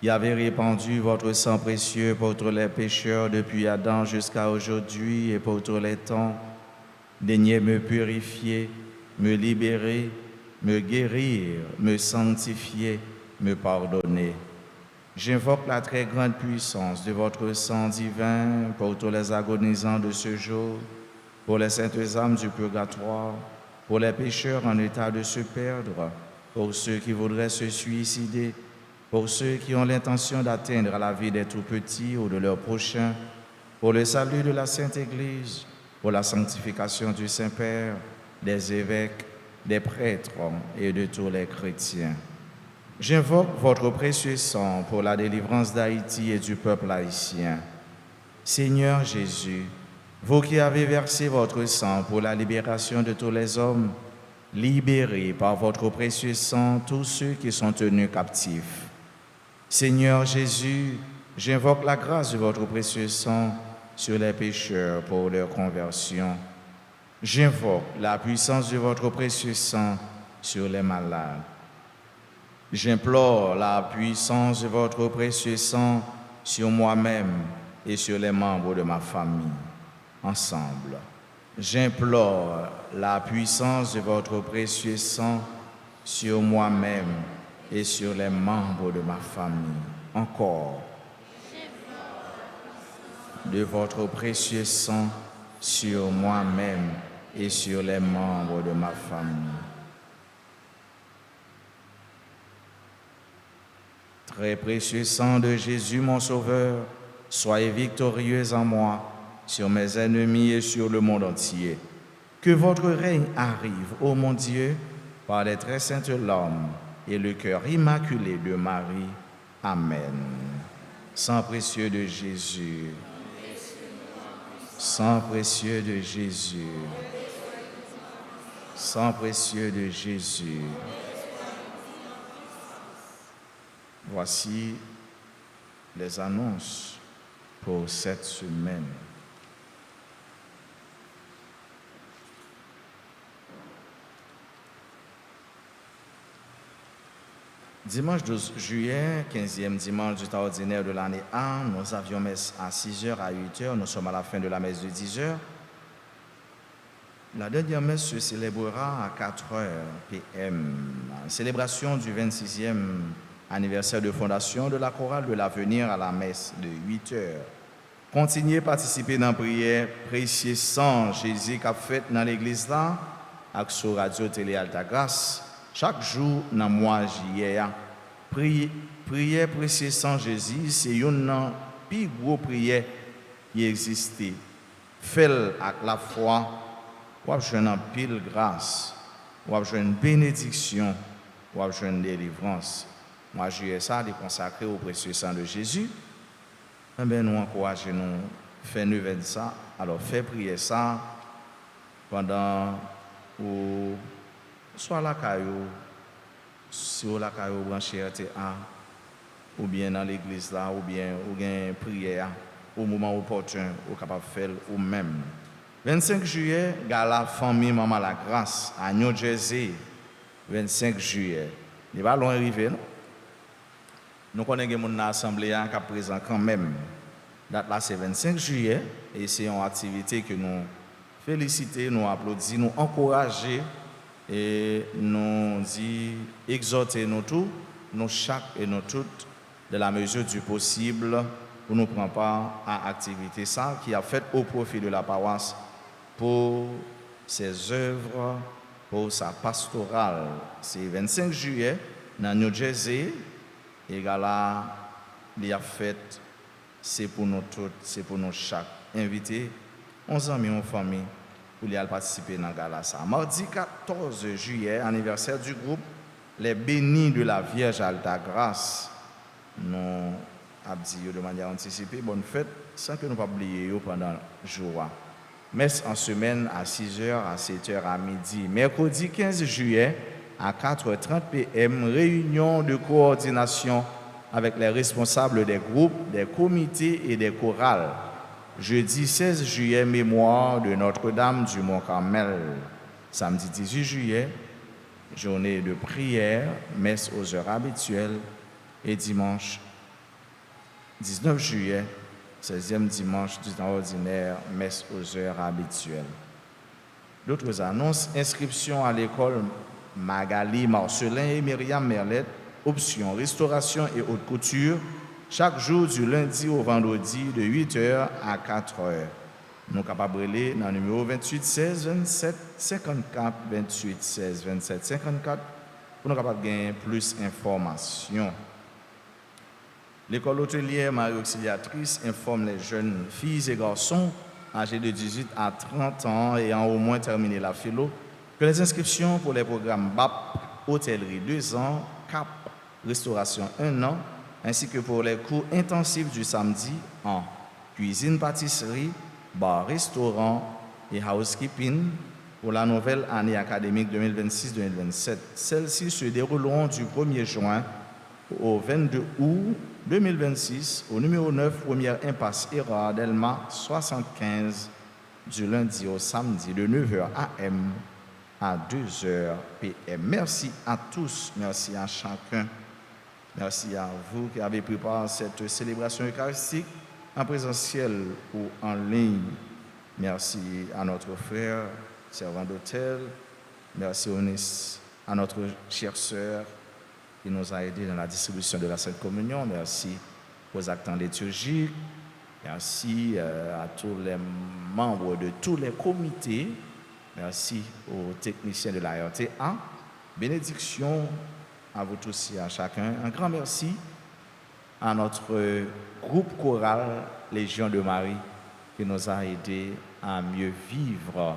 [SPEAKER 2] qui avez répandu votre sang précieux pour tous les pécheurs depuis Adam jusqu'à aujourd'hui et pour tous les temps, daignez me purifier, me libérer, me guérir, me sanctifier, me pardonner. J'invoque la très grande puissance de votre sang divin pour tous les agonisants de ce jour, pour les saintes âmes du purgatoire, pour les pécheurs en état de se perdre, pour ceux qui voudraient se suicider, pour ceux qui ont l'intention d'atteindre la vie des tout-petits ou de leurs prochains, pour le salut de la Sainte Église, pour la sanctification du Saint-Père, des évêques, des prêtres et de tous les chrétiens. J'invoque votre précieux sang pour la délivrance d'Haïti et du peuple haïtien. Seigneur Jésus, vous qui avez versé votre sang pour la libération de tous les hommes, libérez par votre précieux sang tous ceux qui sont tenus captifs. Seigneur Jésus, j'invoque la grâce de votre précieux sang sur les pécheurs pour leur conversion. J'invoque la puissance de votre précieux sang sur les malades. J'implore la puissance de votre précieux sang sur moi-même et sur les membres de ma famille. Ensemble, j'implore la puissance de votre précieux sang sur moi-même et sur les membres de ma famille. Encore, de votre précieux sang sur moi-même et sur les membres de ma famille. Très précieux sang de Jésus, mon Sauveur, soyez victorieux en moi, sur mes ennemis et sur le monde entier. Que votre règne arrive, ô mon Dieu, par les très saintes larmes et le cœur immaculé de Marie. Amen. Sang précieux de Jésus, sang précieux de Jésus, sang précieux de Jésus. Voici les annonces pour cette semaine. Dimanche 12 juillet, 15e dimanche du temps ordinaire de l'année A, nous avions messe à 6h à 8h. Nous sommes à la fin de la messe de 10h. La dernière messe se célébrera à 4h p.m. Célébration du 26e anniversaire de fondation de la chorale de l'avenir à la messe de 8h. Continuez à participer dans la prière précieux sang Jésus qu'a fait dans l'église là, avec sur radio télé Alta Grâce. Chaque jour dans le mois de juillet, prière précieux sang Jésus, c'est une plus grosse prière qui existe. Faites avec la foi, vous avez une pile grâce, vous avez une bénédiction, vous avez une délivrance. Moi, juillet ça, de consacrer au précieux sang de Jésus. Eh bien, nous encourageons nous faire neuvaine ça. Alors, faites prier ça pendant ou soit la caillou, sur la caillou branchée RTA, ou bien dans l'église là, ou bien ou bien prière, au moment opportun, ou capable de faire ou même. 25 juillet, gala famille Maman la Grâce à New Jersey. 25 juillet. Il va loin arriver, non? Nous connaissons mon assemblée qui est présent quand même. Date là, c'est 25 juillet. Et c'est une activité que nous félicitons, nous applaudissons, nous encourageons et nous disons, exhortez nous tous, nous chaque et nous toutes, de la mesure du possible, pour nous prendre part à l'activité ça qui a fait au profit de la paroisse pour ses œuvres, pour sa pastorale. C'est 25 juillet dans New Jersey. Et là, il a fait, c'est pour nous tous, c'est pour nous chaque. Invité 11 amis en famille pour aller participer dans gala ça. Mardi 14 juillet, anniversaire du groupe Les Bénis de la Vierge Alta Grâce. Nous avons dit de manière anticipée, bonne fête, sans que nous ne pas oublier pendant le jour. Messe en semaine à 6h, à 7h, à midi. Mercredi 15 juillet, à 4h30 p.m., réunion de coordination avec les responsables des groupes, des comités et des chorales. Jeudi 16 juillet, mémoire de Notre-Dame du Mont-Carmel. Samedi 18 juillet, journée de prière, messe aux heures habituelles. Et dimanche 19 juillet, 16e dimanche du temps ordinaire, messe aux heures habituelles. D'autres annonces, inscription à l'école Magali Marcelin et Myriam Merlet, option restauration et haute couture, chaque jour du lundi au vendredi de 8h à 4h. Nous sommes capables de brûler dans le numéro 28 16 27 54, 28 16 27 54, pour nous capables de gagner plus d'informations. L'école hôtelière Marie Auxiliatrice informe les jeunes filles et garçons âgés de 18 à 30 ans ayant au moins terminé la philo que les inscriptions pour les programmes BAP, hôtellerie 2 ans, CAP, restauration 1 an, ainsi que pour les cours intensifs du samedi en cuisine-pâtisserie, bar-restaurant et housekeeping pour la nouvelle année académique 2026-2027. Celles-ci se dérouleront du 1er juin au 22 août 2026 au numéro 9, première impasse Erard Delma 75, du lundi au samedi de 9h AM à 2h PM. Merci à tous, merci à chacun. Merci à vous qui avez préparé cette célébration eucharistique en présentiel ou en ligne. Merci à notre frère, servant d'hôtel. Merci à notre chère sœur qui nous a aidés dans la distribution de la Sainte Communion. Merci aux acteurs liturgiques. Merci à tous les membres de tous les comités. Merci aux techniciens de la RTA. Bénédiction à vous tous et à chacun. Un grand merci à notre groupe choral Légion de Marie qui nous a aidés à mieux vivre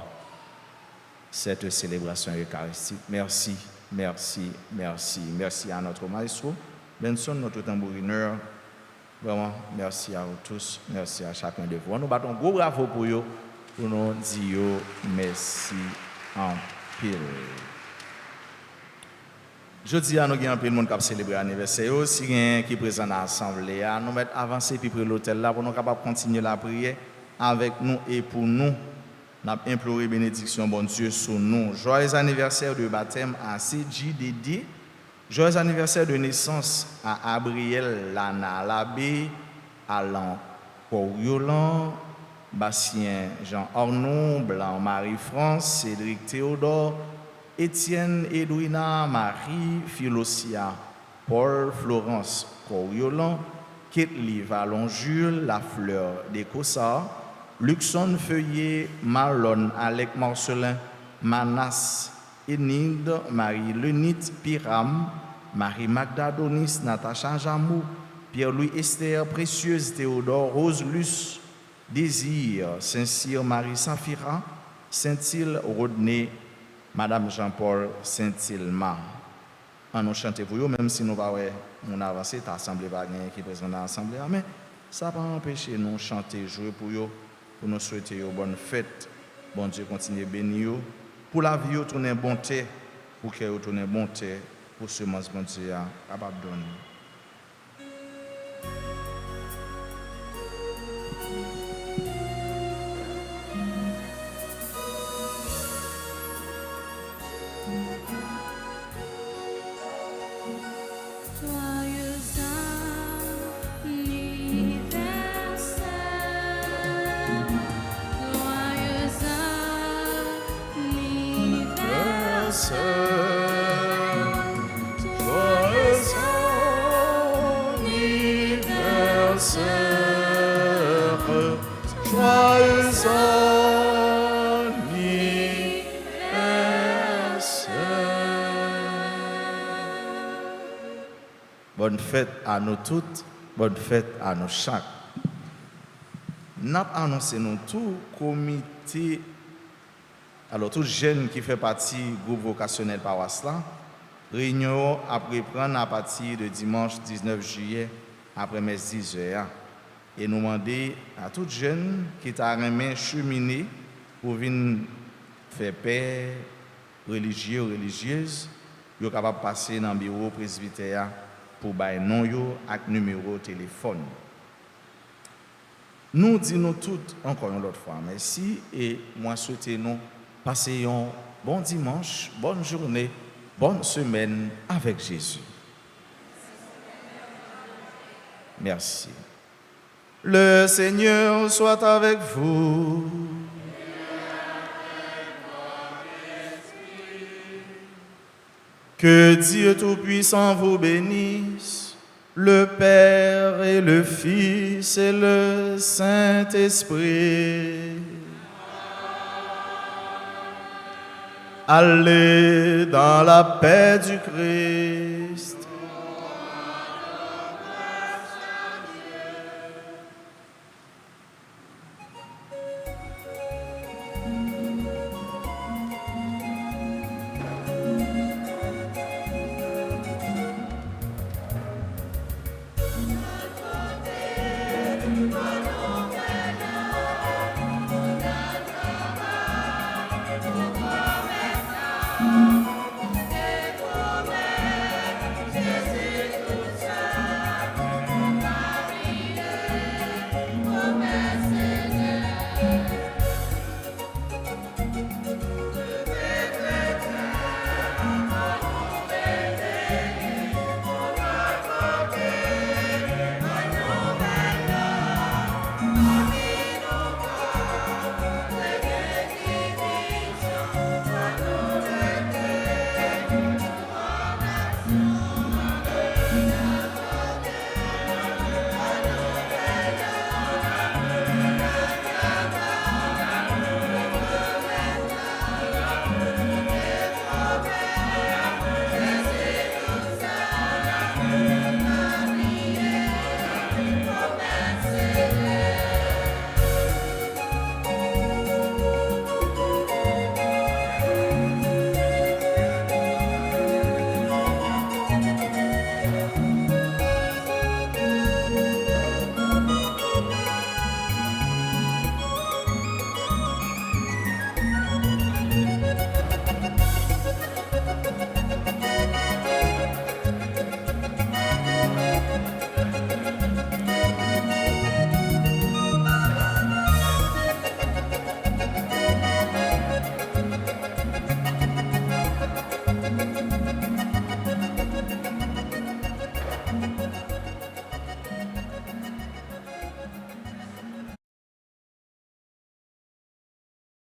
[SPEAKER 2] cette célébration eucharistique. Merci, merci, merci. Merci à notre maestro, Benson, notre tambourineur. Vraiment, merci à vous tous. Merci à chacun de vous. Nous battons un gros bravo pour vous, pour nous dire merci en pile. Jeudi, nous avons un peu de monde qui a célébré l'anniversaire. Si quelqu'un qui est présent dans l'assemblée, nous mettons avancer puis pour l'hôtel là pour nous capables continuer la prière avec nous et pour nous. Nous avons imploré bénédiction, bon Dieu, sur nous. Joyeux anniversaire de baptême à C.J. Dédé. Joyeux anniversaire de naissance à Abriel Lana Labé, Alain Coriolan, Bastien Jean Ornon, Blanc Marie-France, Cédric Théodore, Étienne Edwina Marie Philosia, Paul Florence Coriolan, Ketli Vallon Jules, La Fleur des Cossards, Luxon Feuillet, Marlon Alec Marcelin, Manas Enide, Marie Lenite Piram, Marie Magda Donis, Natacha Jamou, Pierre-Louis Esther, Précieuse Théodore, Rose Luce, Désir, Saint-Cyr Marie Safira, Saint-Île Rodney, Madame Jean-Paul Saint-Ilma. On nous chante pour vous, même si nous avons avancé, l'Assemblée va gagner qui est présent dans l'Assemblée, mais ça ne va pas empêcher nous de chanter, jouer pour vous, pour nous souhaiter une bonne fête. Bon Dieu continue à bénir vous. Pour la vie, tourner bonté, pour que vous tournez bonté, pour ce bon Dieu capable de donner. Bonne fête à nous toutes, bonne fête à nous chaque. Nous avons annoncé nous tout comité, alors tout jeune qui fait partie du groupe vocationnel paroisse là, réunion à reprendre à partir de dimanche 19 juillet après mes 10 heures. Et nous demander à tout jeune qui t'a remis cheminer pour venir faire paix religieux ou religieuse, yo capable de passer dans le bureau presbytère pour bailler nom yo avec numéro de téléphone. Nous disons toutes encore une autre fois merci et moi souhaitez nous passer un bon dimanche, bonne journée, bonne semaine avec Jésus. Merci. Le Seigneur soit avec vous. Que Dieu Tout-Puissant vous bénisse, le Père et le Fils et le Saint-Esprit. Allez dans la paix du Christ.